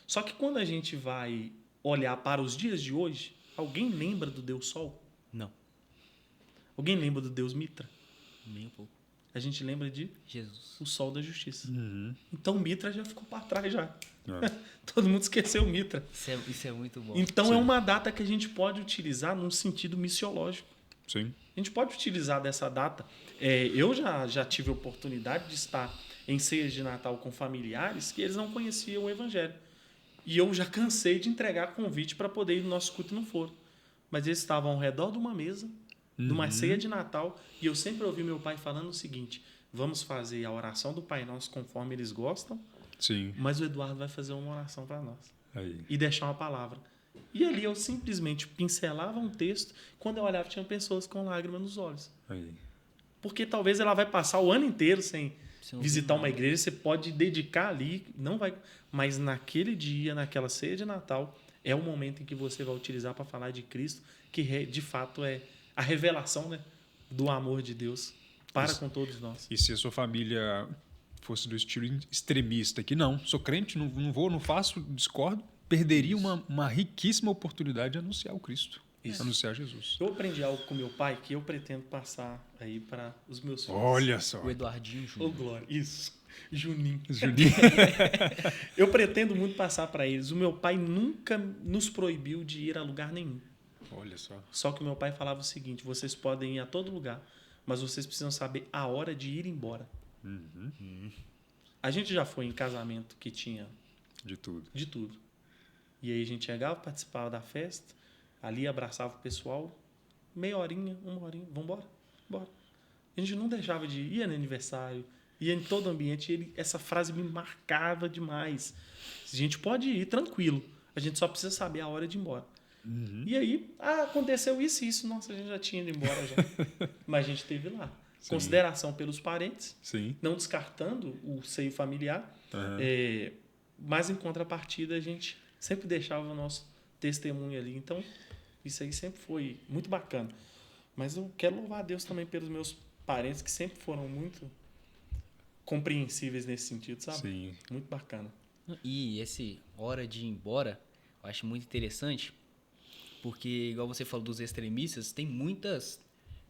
Só que quando a gente vai olhar para os dias de hoje, alguém lembra do Deus Sol? Não, Alguém lembra do Deus Mitra? nem um pouco. A gente lembra de Jesus. o Sol da Justiça. Uhum. Então Mitra já ficou para trás já. É. Todo mundo esqueceu o Mitra. Isso é muito bom. Então Sim. é uma data que a gente pode utilizar num sentido missiológico. Sim. A gente pode utilizar dessa data. Eu já tive a oportunidade de estar em ceias de Natal com familiares que eles não conheciam o Evangelho. E eu já cansei de entregar convite para poder ir no nosso culto e não foram. Mas eles estavam ao redor de uma mesa, de uma ceia de Natal, e eu sempre ouvi meu pai falando o seguinte: vamos fazer a oração do Pai Nosso conforme eles gostam, Sim. mas o Eduardo vai fazer uma oração para nós Aí. e deixar uma palavra. E ali eu simplesmente pincelava um texto, quando eu olhava tinha pessoas com lágrimas nos olhos. Aí. Porque talvez ela vai passar o ano inteiro sem Sem ouvir visitar uma nada. igreja, você pode dedicar ali, não vai, mas naquele dia, naquela ceia de Natal, é o momento em que você vai utilizar para falar de Cristo, que de fato é a revelação, né, do amor de Deus para com todos nós. E se a sua família fosse do estilo extremista, que não, sou crente, não vou, não faço, discordo, perderia uma riquíssima oportunidade de anunciar o Cristo, Isso. anunciar Jesus. Eu aprendi algo com meu pai que eu pretendo passar aí para os meus filhos. Olha só. O Eduardinho Ô, Júnior. glória. Isso. Juninho. Juninho. Eu pretendo muito passar para eles. O meu pai nunca nos proibiu de ir a lugar nenhum. Olha só. Só que o meu pai falava o seguinte: vocês podem ir a todo lugar, mas vocês precisam saber a hora de ir embora. A gente já foi em casamento que tinha De tudo. de tudo. E aí a gente chegava, participava da festa, ali abraçava o pessoal, meia horinha, uma horinha, vamos embora, bora. A gente não deixava de ir no aniversário, ia em todo ambiente, e essa frase me marcava demais. A gente pode ir tranquilo, a gente só precisa saber a hora de ir embora. E aí, aconteceu isso e isso, nossa, a gente já tinha ido embora já. Mas a gente esteve lá. Sim. Consideração pelos parentes, Sim. não descartando o seio familiar, Aham. mas em contrapartida a gente sempre deixava o nosso testemunho ali. Então, isso aí sempre foi muito bacana. Mas eu quero louvar a Deus também pelos meus parentes, que sempre foram muito compreensíveis nesse sentido, sabe? Sim. Muito bacana. E esse hora de ir embora, eu acho muito interessante, porque, igual você falou dos extremistas, tem muitas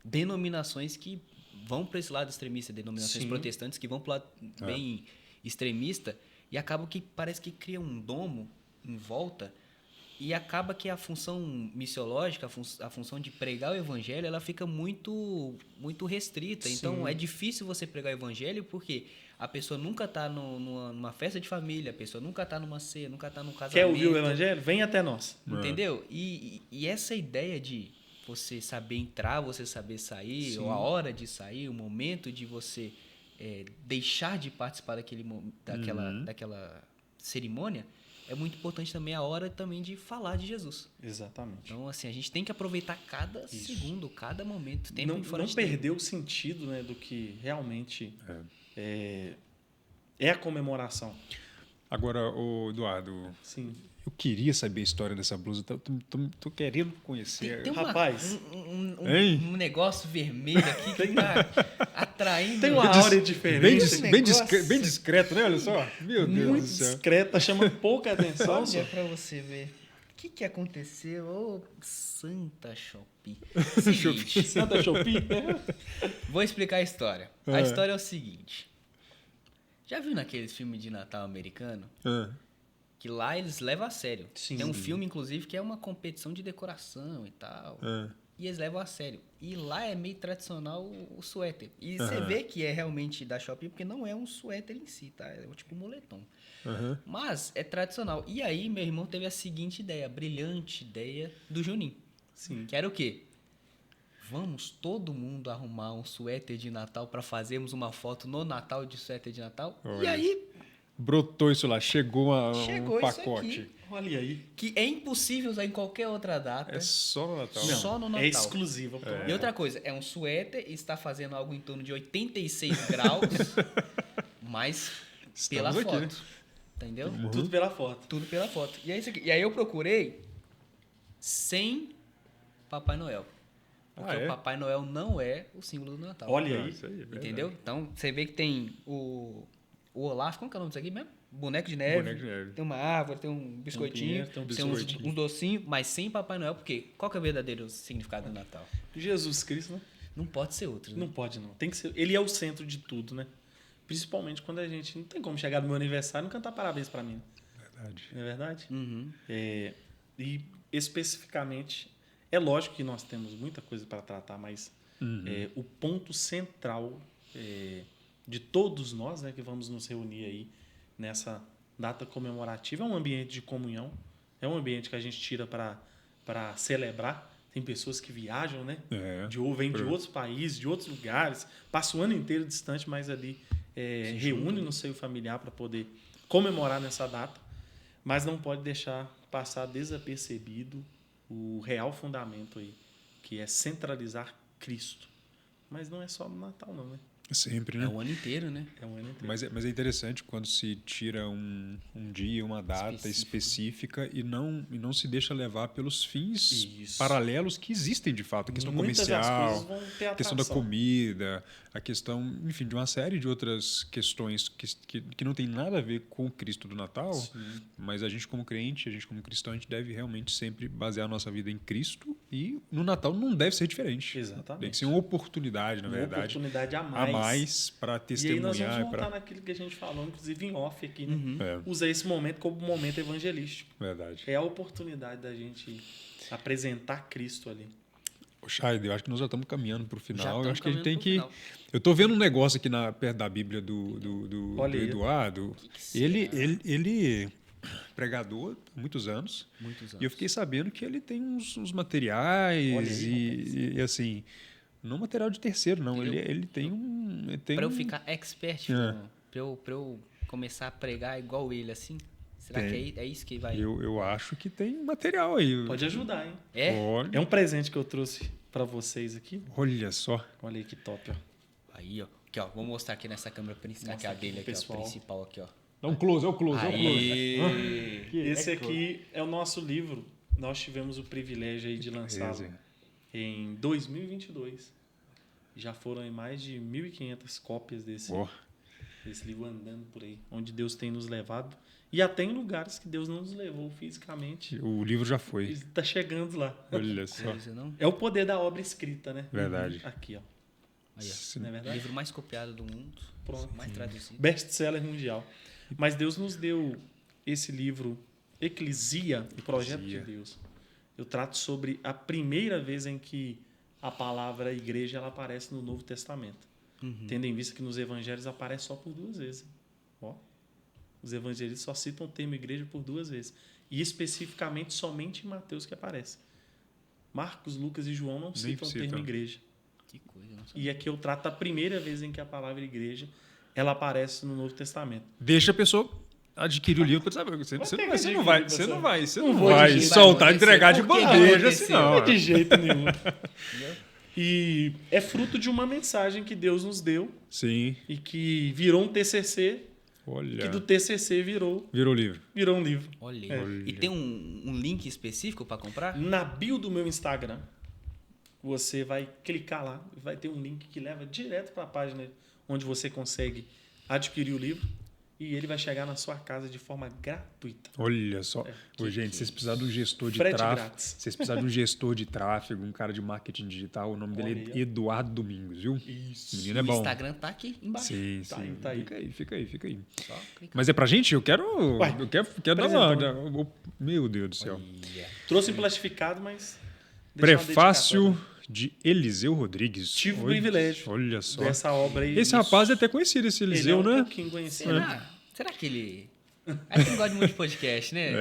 denominações que vão para esse lado extremista, denominações Sim. protestantes que vão para o lado bem extremista, e acaba que parece que cria um domo em volta, e acaba que a função missiológica, a função de pregar o evangelho, ela fica muito, muito restrita. Então, Sim. é difícil você pregar o evangelho porque a pessoa nunca está numa festa de família, a pessoa nunca está numa ceia, nunca está num casamento. Quer ouvir o evangelho? Vem até nós. Entendeu? E essa ideia de você saber entrar, você saber sair, Sim. ou a hora de sair, o momento de você deixar de participar daquela cerimônia, é muito importante também a hora também de falar de Jesus. Exatamente. Então, assim, a gente tem que aproveitar cada Isso. segundo, cada momento, tempo Não, em fora não de tempo. perder o sentido, né, do que realmente é a comemoração. Agora, ô Eduardo, Sim. eu queria saber a história dessa blusa. Tô querendo conhecer. Tem Rapaz. Hein? um negócio vermelho aqui que tá atraindo. Tem uma áurea diferente. Bem discreto, né? Olha só. Meu Deus muito do céu. discreta, chama pouca atenção. Olha pra você ver. O que aconteceu? Ô, Santa Shopee. Seguinte, Santa Shopee? vou explicar a história. A história é o seguinte. Já viu naqueles filmes de Natal americano? Ah, Que lá eles levam a sério. Sim. Tem um filme, inclusive, que é uma competição de decoração e tal. ah. E eles levam a sério. E lá é meio tradicional o suéter. E você vê que é realmente da Shopee, porque não é um suéter em si, tá? É tipo um moletom. Aham. Mas é tradicional. E aí, meu irmão teve a seguinte ideia, a brilhante ideia do Juninho. Sim. Que era o quê? Vamos todo mundo arrumar um suéter de Natal para fazermos uma foto no Natal de suéter de Natal? E Olha. aí, Brotou isso lá, chegou Chegou um isso pacote. aqui. Olha aí. Que é impossível usar em qualquer outra data. É só no Natal. Não. Só no Natal. É exclusivo. E outra coisa, é um suéter e está fazendo algo em torno de 86 graus, mas pela Estamos aqui, foto. Entendeu? Tudo pela foto. Tudo pela foto. E é isso aqui. E aí eu procurei sem Papai Noel. Porque Ah, é? o Papai Noel não é o símbolo do Natal. Olha Ah, aí. isso aí, é verdade. Entendeu? Então, você vê que tem o Olaf, como que é o nome disso aqui mesmo? Boneco de neve. Boneco de neve. Tem uma árvore, tem um biscoitinho, pinheiro, tem um uns, biscoitinho. uns docinhos, mas sem Papai Noel, porque qual que é o verdadeiro significado do Natal? Jesus Cristo, né? Não pode ser outro, né? Não pode, não. Tem que ser. Ele é o centro de tudo, né? Principalmente quando a gente não tem como chegar no meu aniversário e não cantar parabéns pra mim. Verdade. Não é verdade? Uhum. E especificamente, é lógico que nós temos muita coisa para tratar, mas o ponto central de todos nós, né, que vamos nos reunir aí nessa data comemorativa é um ambiente de comunhão, é um ambiente que a gente tira para celebrar. Tem pessoas que viajam, né? Vêm de outros países, de outros lugares, passa o ano inteiro distante, mas ali reúne no seio familiar para poder comemorar nessa data, mas não pode deixar passar desapercebido o real fundamento aí, que é centralizar Cristo. Mas não é só no Natal, não, né? Sempre, É né? o ano inteiro, né? É um ano inteiro. Mas é interessante quando se tira um dia, uma data específica e não se deixa levar pelos fins Isso. paralelos que existem de fato. A questão Muitas das comercial, coisas vão ter a questão da atração. comida, a questão, enfim, de uma série de outras questões que não tem nada a ver com o Cristo do Natal, mas a gente como crente, a gente como cristão, a gente deve realmente sempre basear a nossa vida em Cristo e no Natal não deve ser diferente. Exatamente. Tem que ser uma oportunidade, na Uma verdade. oportunidade a Mais para E aí nós testemunhar. vamos voltar naquilo que a gente falou, inclusive em off aqui, né? É, Usa esse momento como um momento evangelístico. verdade. É a oportunidade da gente apresentar Cristo ali. Ô, Chay, eu acho que nós já estamos caminhando para o Já final. estamos Eu acho que a gente tem caminhando que. pro final. Eu estou vendo um negócio aqui perto da Bíblia do Olha aí. Eduardo. Ele pregador há muitos anos. Muitos anos. E eu fiquei sabendo que ele tem uns materiais Olha aí, e assim. Não material de terceiro, não. Ele tem um. Pra eu ficar expert, Filão, pra eu começar a pregar igual ele, assim, será que é isso que vai... Eu acho que tem material aí. Pode ajudar, hein? É? Olha, É um presente que eu trouxe para vocês aqui. olha só. Olha aí que top, ó. Aí, ó. Aqui, ó. Vou mostrar aqui nessa câmera principal, Mostra que é a aqui dele pro aqui, ó. pessoal. Principal aqui, ó. Dá um close, é o close, é o close. Aí. Esse aqui é o nosso livro. Nós tivemos o privilégio aí de lançá-lo Beleza. em 2022. Já foram em mais de 1.500 cópias desse livro andando por aí, onde Deus tem nos levado. E até em lugares que Deus não nos levou fisicamente. O livro já foi. Está chegando lá. Olha só. Coisa, não? É o poder da obra escrita, né? Verdade. Aqui, ó. Aí, ó. Não é O verdade? livro mais copiado do mundo. Pronto. Mais traduzido. Best-seller mundial. Mas Deus nos deu esse livro, Eclesia, o projeto de Deus. Eu trato sobre a primeira vez em que a palavra igreja ela aparece no Novo Testamento. Tendo em vista que nos evangelhos aparece só por 2 vezes. Ó, os evangelistas só citam o termo igreja por 2 vezes. E especificamente somente em Mateus que aparece. Marcos, Lucas e João não citam o termo igreja. Que coisa, não sei. E aqui eu trato a primeira vez em que a palavra igreja ela aparece no Novo Testamento. Deixa a pessoa adquirir o livro, sabe? Você não vai de jeito soltar, nenhum. entregar de Por que que bandeja, aconteceu? assim, não. De jeito nenhum. E é fruto de uma mensagem que Deus nos deu Sim, e que virou um TCC, olha. que do TCC virou Virou livro. um livro. Olha É. aí. E tem um link específico para comprar? Na bio do meu Instagram, você vai clicar lá e vai ter um link que leva direto para a página onde você consegue adquirir o livro e ele vai chegar na sua casa de forma gratuita. Olha só. Ô, gente, vocês precisarem de um gestor de Frete tráfego. grátis. Vocês precisarem de um gestor de tráfego, um cara de marketing digital. O nome dele Olha é aí. Eduardo Domingos, viu? Isso. O menino é O bom. Instagram tá aqui embaixo. Sim, Tá sim. aí, tá aí. Fica aí. Só clicar. Mas é pra gente? Eu quero dar uma... apresentando. Meu Deus do céu. Olha. Trouxe em plastificado, mas deixa uma Prefácio dedicatória de Eliseu Rodrigues. Tive o Olha- privilégio Olha só. dessa obra aí. Esse rapaz é até conhecido, esse Ele Eliseu, é um né? pouquinho conhecido. Será que ele... Acho que não gosta muito de podcast, né?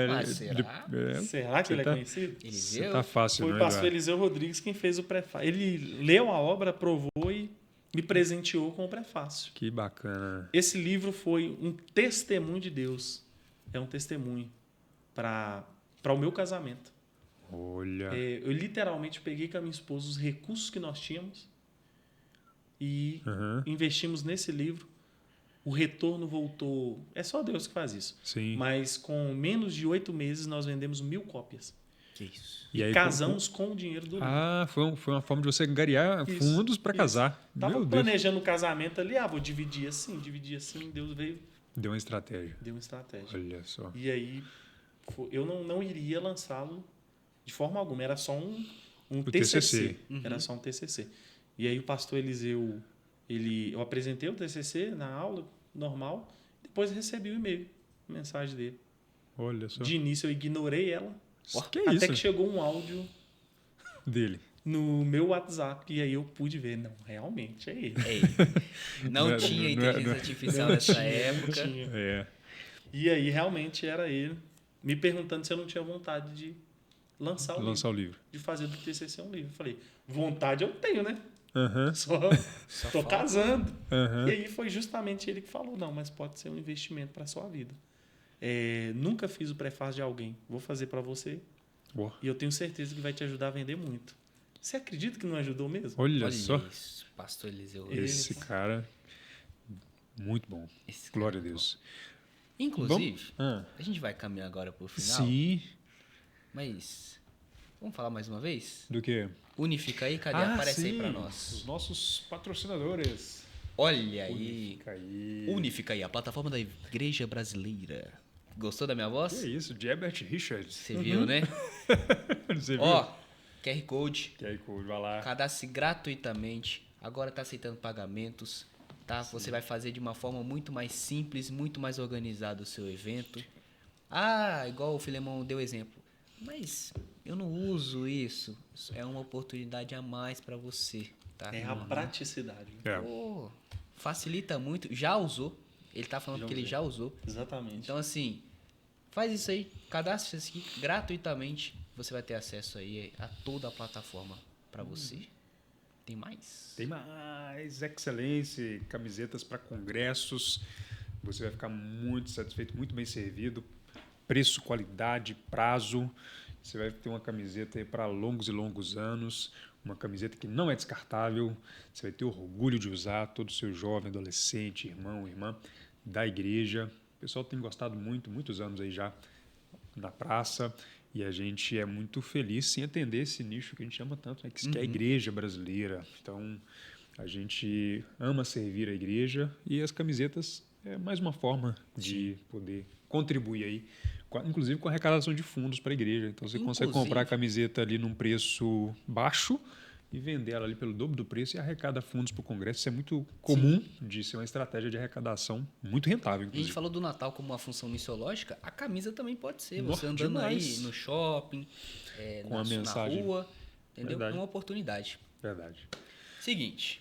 Mas será? Será que Você ele é tá- conhecido? Eliseu? Tá fácil, Foi né, o pastor Eduardo? Eliseu Rodrigues quem fez o prefácio. Ele leu a obra, aprovou e me presenteou com o prefácio. Que bacana. Esse livro foi um testemunho de Deus. É um testemunho para o meu casamento. Olha. Eu literalmente peguei com a minha esposa os recursos que nós tínhamos e investimos nesse livro. O retorno voltou... É só Deus que faz isso. Sim. Mas com menos de 8 meses, nós vendemos 1.000 cópias. Que isso. E aí, casamos com o dinheiro do livro. Foi uma forma de você angariar fundos para casar. Tava Meu Deus. planejando o casamento ali. Vou dividir assim. Deus veio... Deu uma estratégia. Deu uma estratégia. Olha só. E aí, eu não iria lançá-lo de forma alguma. Era só um TCC. Era só um TCC. E aí o pastor Eliseu, eu apresentei o TCC na aula normal, depois recebi o e-mail, a mensagem dele. Olha só. De início eu ignorei ela, Que até isso? que chegou um áudio Dele. no meu WhatsApp e aí eu pude ver, não, realmente é ele. Não tinha inteligência artificial nessa época. Tinha. É. E aí realmente era ele, me perguntando se eu não tinha vontade de lançar o livro. de fazer do TCC um livro. Eu falei, vontade eu tenho, né? Só Tô falta. casando. E aí foi justamente ele que falou, não, mas pode ser um investimento para sua vida. Nunca fiz o prefácio de alguém. Vou fazer para você. Boa. E eu tenho certeza que vai te ajudar a vender muito. Você acredita que não ajudou mesmo? Olha só. Isso, pastor Eliseu. Esse cara, muito bom. Esse Glória a cara é Deus. Inclusive, a gente vai caminhar agora pro final. Sim. Mas vamos falar mais uma vez? Do quê? Unifica aí, cadê? Aparece aí pra nós. Os nossos patrocinadores. Olha aí. Unifica aí. Unifica aí, a plataforma da Igreja Brasileira. Gostou da minha voz? Que isso, Gebert Richards. Você viu, né? Você viu? Ó, QR Code. QR Code, vai lá. Cadastre gratuitamente. Agora tá aceitando pagamentos. Tá? Você vai fazer de uma forma muito mais simples, muito mais organizada o seu evento. Igual o Filemão deu exemplo. Mas eu não uso isso. Isso é uma oportunidade a mais para você. Tá? É a praticidade. Pô, facilita muito. Já usou. Ele tá falando que ele já usou. Exatamente. Então, assim, faz isso aí. Cadastre-se aqui gratuitamente. Você vai ter acesso aí a toda a plataforma para você. Tem mais? Tem mais. Excelência, camisetas para congressos. Você vai ficar muito satisfeito, muito bem servido. Preço, qualidade, prazo. Você vai ter uma camiseta para longos e longos anos. Uma camiseta que não é descartável. Você vai ter orgulho de usar. Todo seu jovem, adolescente, irmão, irmã da igreja. O pessoal tem gostado muito, muitos anos aí já na praça. E a gente é muito feliz em atender esse nicho que a gente ama tanto, né? Que é a igreja brasileira. Então, a gente ama servir a igreja e as camisetas é mais uma forma de poder contribuir aí, inclusive com a arrecadação de fundos para a igreja. Então, você consegue comprar a camiseta ali num preço baixo e vender ela ali pelo dobro do preço e arrecada fundos para o Congresso. Isso é muito comum de ser uma estratégia de arrecadação muito rentável, inclusive. A gente falou do Natal como uma função missiológica, a camisa também pode ser. Nossa, você andando demais. aí no shopping, Com a mensagem. na rua, entendeu? Verdade. É uma oportunidade. Verdade. Seguinte,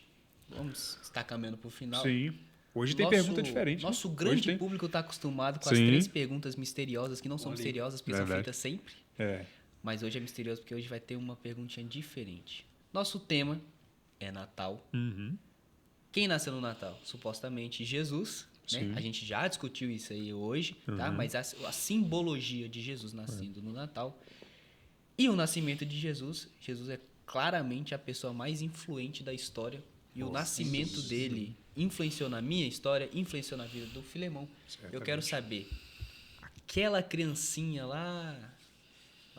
vamos estar caminhando para o final. Sim. Hoje tem pergunta diferente. Nosso né? grande público está acostumado com as 3 perguntas misteriosas, que não são misteriosas, porque são feitas sempre. Mas hoje é misterioso porque hoje vai ter uma perguntinha diferente. Nosso tema é Natal. Quem nasceu no Natal? Supostamente Jesus. Né? A gente já discutiu isso aí hoje, tá? Mas a simbologia de Jesus nascendo no Natal e o nascimento de Jesus. Jesus é claramente a pessoa mais influente da história. E o nascimento dele influenciou na minha história, influenciou na vida do Filemão. Eu quero saber, aquela criancinha lá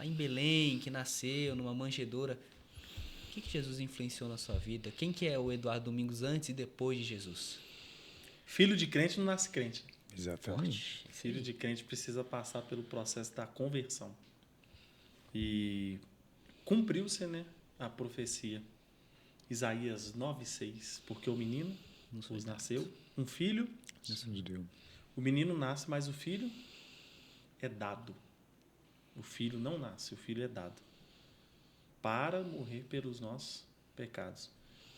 em Belém, que nasceu numa manjedoura, o que Jesus influenciou na sua vida? Quem que é o Eduardo Domingos antes e depois de Jesus? Filho de crente não nasce crente. Exatamente. Filho de crente precisa passar pelo processo da conversão. E cumpriu-se, né, a profecia. Isaías 9:6, porque o menino nos nasceu, um filho, o menino nasce, mas o filho é dado. O filho não nasce, o filho é dado para morrer pelos nossos pecados.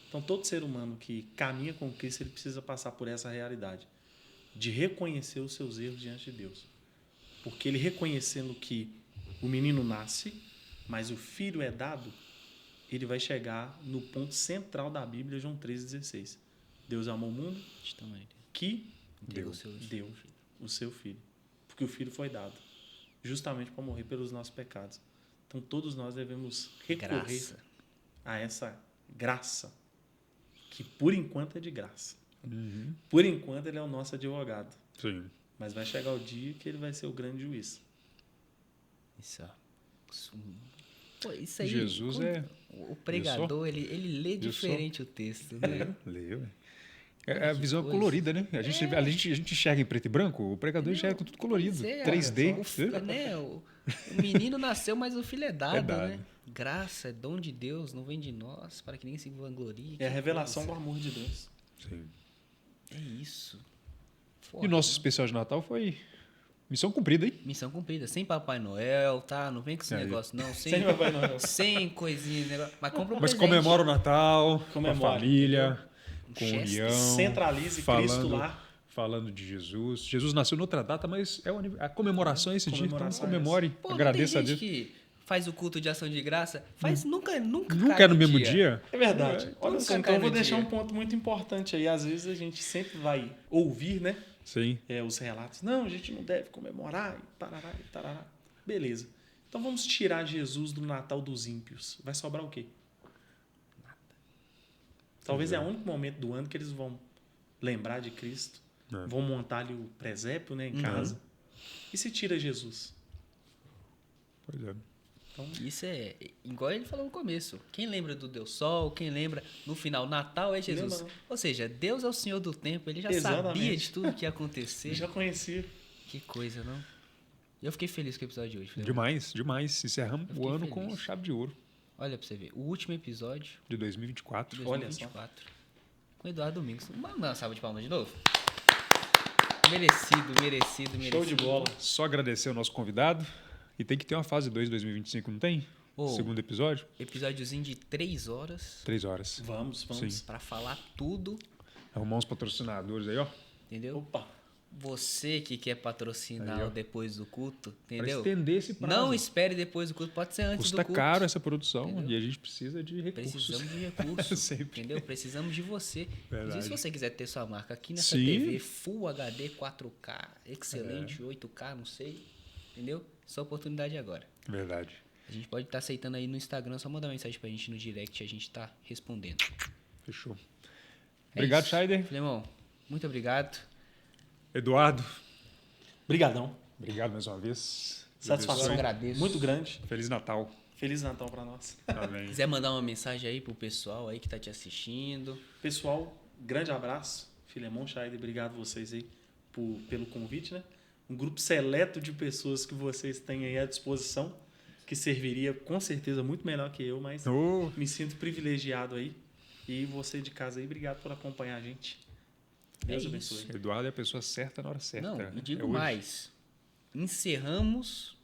Então, todo ser humano que caminha com Cristo, ele precisa passar por essa realidade de reconhecer os seus erros diante de Deus. Porque ele reconhecendo que o menino nasce, mas o filho é dado, ele vai chegar no ponto central da Bíblia, João 13,16. Deus amou o mundo De tamanho. que Entregou seu deu o seu filho. Porque o filho foi dado justamente para morrer pelos nossos pecados. Então todos nós devemos recorrer graça. a essa graça, que por enquanto é de graça. Uhum. Por enquanto ele é o nosso advogado. Sim. Mas vai chegar o dia que ele vai ser o grande juiz. Isso, ó. Pô, isso aí. Jesus quando é... O pregador, ele lê diferente o texto, né? Leu. A Que visão coisa. colorida, né? A gente enxerga em preto e branco, o pregador enxerga com tudo colorido. Pois é, 3D. né? O menino nasceu, mas o filho é dado, É dado. né? Graça, é dom de Deus, não vem de nós, para que ninguém se vanglorie. É a Que revelação do coisa. amor de Deus. Sim. É isso. E Forte, o nosso né? especial de Natal foi missão cumprida, hein? Missão cumprida, sem Papai Noel, tá? Não vem com esse Aí. negócio, não. Sem Papai Noel. Sem coisinha, negócio. Mas compra um Mas presente. comemora o Natal, com Comemora, a família, com gesto. união. Centralize Cristo lá. Falando de Jesus. Jesus nasceu noutra data, mas a comemoração é esse dia. Então Comemoração é comemore, Pô, agradeça a tem Deus. gente que faz o culto de ação de graça, faz nunca Nunca cai é no mesmo dia? É verdade. Olha Nunca só, cai então eu vou no deixar dia. um ponto muito importante aí. Às vezes a gente sempre vai ouvir, né? Sim. Os relatos. Não, a gente não deve comemorar, e tarará, e tarará. Beleza. Então vamos tirar Jesus do Natal dos ímpios. Vai sobrar o quê? Nada. Talvez é o único momento do ano que eles vão lembrar de Cristo. É. Vão montar ali o presépio, né, em casa. E se tira Jesus? Pois é. Então, Isso é igual ele falou no começo. Quem lembra do Deus Sol, quem lembra no final, Natal é Jesus. Lembra, não. Ou seja, Deus é o Senhor do tempo, ele já Exatamente. sabia de tudo que ia acontecer. já conhecia. Que coisa, não? Eu fiquei feliz com o episódio de hoje. Falei, Demais, demais. Encerramos Eu o fiquei ano feliz. com chave de ouro olha pra você ver, o último episódio de 2024. de Olha 2024 com o Eduardo Domingos. Vamos dar uma salva de palmas de novo? Merecido. Show de bola. Só agradecer ao nosso convidado. E tem que ter uma fase 2 de 2025, não tem? Ô. Segundo episódio, Episódiozinho de 3 horas 3 horas. Vamos. Sim. pra falar tudo, Arrumar uns patrocinadores aí, ó. entendeu? Opa. Você que quer patrocinar Aí, ó. o depois do culto, Pra entendeu? estender esse prazo. Não espere depois do culto, pode ser antes Custa do culto. caro essa produção Entendeu? e a gente precisa de recursos. Precisamos de recursos, Sempre. entendeu? Precisamos de você. Verdade. E se você quiser ter sua marca aqui nessa Sim. TV Full HD 4K, excelente, 8K, não sei, entendeu? Sua oportunidade agora. Verdade. A gente pode estar aceitando aí no Instagram, só manda mensagem pra gente no direct, a gente tá respondendo. Fechou. É Obrigado, isso. Scheider. Filemão, muito obrigado. Eduardo, Brigadão. obrigado mais uma vez. Satisfação Eu agradeço. muito grande. Feliz Natal. Feliz Natal para nós. Amém. Quiser mandar uma mensagem aí pro pessoal aí que tá te assistindo. Pessoal, grande abraço. Filemão, Scheider, obrigado vocês aí pelo convite, né? Um grupo seleto de pessoas que vocês têm aí à disposição, que serviria com certeza muito melhor que eu, mas Ô, me sinto privilegiado aí. E você de casa aí, obrigado por acompanhar a gente. Deus É abençoe. isso. Eduardo é a pessoa certa na hora certa. Não, e digo É hoje. mais. Encerramos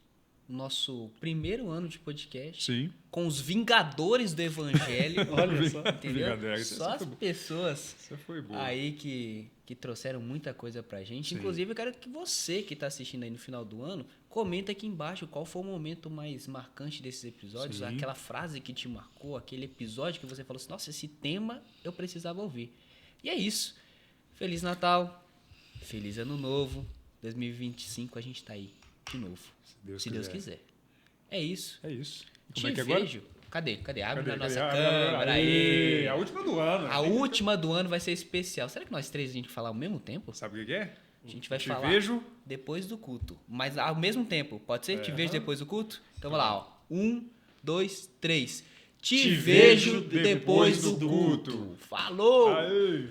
o nosso primeiro ano de podcast Sim. com os Vingadores do Evangelho. Olha só. Entendeu? Vingadores, essa Só as foi boa. pessoas Essa foi boa. aí que trouxeram muita coisa pra gente. Sim. Inclusive, eu quero que você que tá assistindo aí no final do ano, comenta aqui embaixo qual foi o momento mais marcante desses episódios, Sim. aquela frase que te marcou, aquele episódio que você falou assim, nossa, esse tema eu precisava ouvir. E é isso. Feliz Natal, feliz Ano Novo, 2025 a gente tá aí de novo, se Deus quiser. É isso. É isso. Te Como é que é agora? vejo. Cadê? Abre na nossa Cadê? câmera aí. A última do ano. A última do ano vai ser especial. Será que nós três a gente falar ao mesmo tempo? Sabe o que é? A gente vai Te falar vejo. depois do culto. Mas ao mesmo tempo. Pode ser? Te É. vejo depois do culto? Então vamos lá, ó. 1, 2, 3. Te Te vejo vejo depois do depois do culto. culto. Falou! Aê.